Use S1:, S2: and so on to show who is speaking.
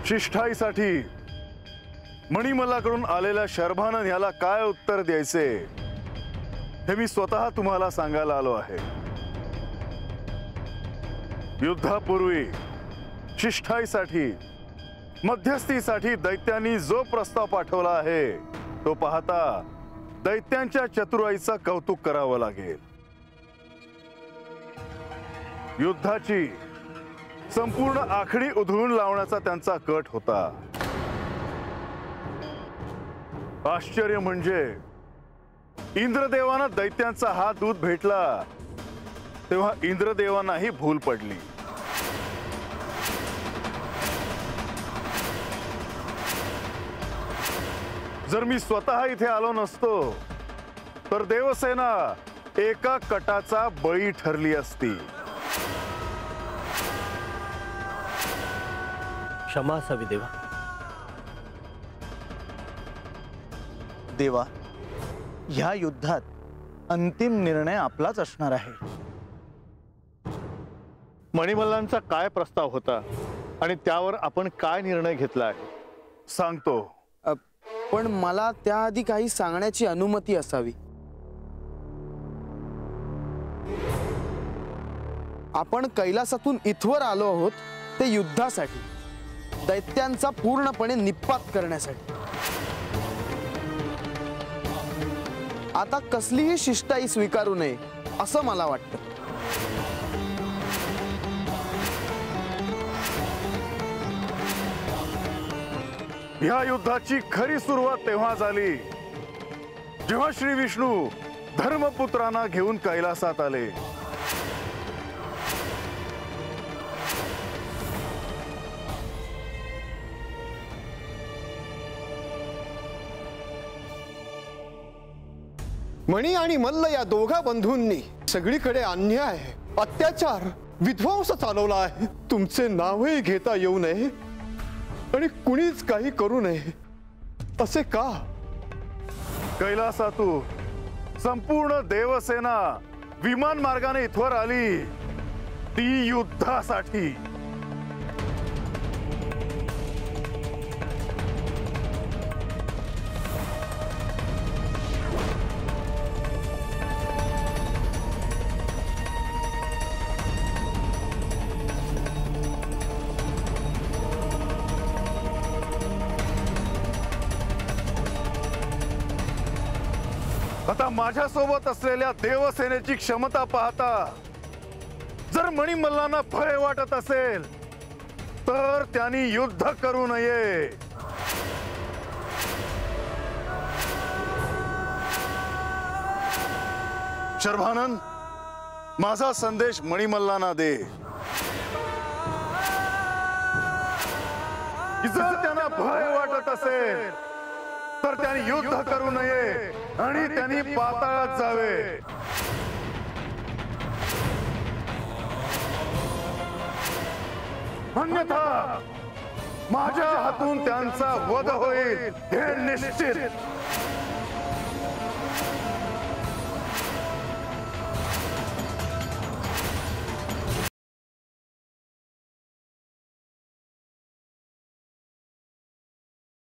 S1: शिष्ठाईसाठी मणिमल्लाकडून आलेल्या शर्भानन याला काय उत्तर द्यायचे हे मी स्वतः तुम्हाला सांगायला आलो आहे। युद्धापूर्वी शिष्ठाईसाठी मध्यस्थीसाठी दैत्यांनी जो प्रस्ताव पाठवला आहे तो पाहता दैत्यांच्या चतुराईचं कौतुक करावं लागेल। युद्धाची संपूर्ण आखणी उधळून लावण्याचा त्यांचा कट होता। आश्चर्य म्हणजे इंद्रदेवांना दैत्यांचा हा दूत भेटला तेव्हा इंद्रदेवांनाही भूल पडली। जर मी स्वतः इथे आलो नसतो तर देवसेना एका कटाचा बळी ठरली असती।
S2: क्षमा असावी देवा।
S3: देवा, ह्या युद्धात अंतिम निर्णय आपलाच असणार आहे।
S4: मणिमल्लांचा काय प्रस्ताव होता आणि त्यावर आपण काय निर्णय घेतला आहे
S1: सांगतो।
S5: पण मला त्याआधी काही सांगण्याची अनुमती असावी। आपण कैलासातून इथवर आलो आहोत ते युद्धासाठी, दैत्यांचा पूर्णपणे निपात करण्यासाठी। आता कसलीही शिष्टाई स्वीकारू नये असं मला वाटतं।
S1: ह्या युद्धाची खरी सुरुवात तेव्हा झाली जेव्हा श्री विष्णू धर्मपुत्रांना घेऊन कैलासात आले।
S6: मणि आणि मल्ल या दोघा बंधूंनी सगळीकडे अन्याय, अत्याचार, विध्वंस चालवला आहे। तुमचे नावही घेता येऊ नये आणि कुणीच काही करू नये असे का?
S1: कैलासातून संपूर्ण देवसेना विमान मार्गाने इथवर आली ती युद्धासाठी। आता माझ्या सोबत असलेल्या देवसेनेची क्षमता पाहता जर मणिमल्लांना भय वाटत असेल तर त्यांनी युद्ध करू नये। शर्भानन, माझा संदेश मणिमल्लांना दे की जर त्यांना भय वाटत असेल तर त्यांनी युद्ध करू नये आणि त्यांनी पाताळात जावे। अन्यथा माझ्या हातून त्यांचा वध होईल हे निश्चित।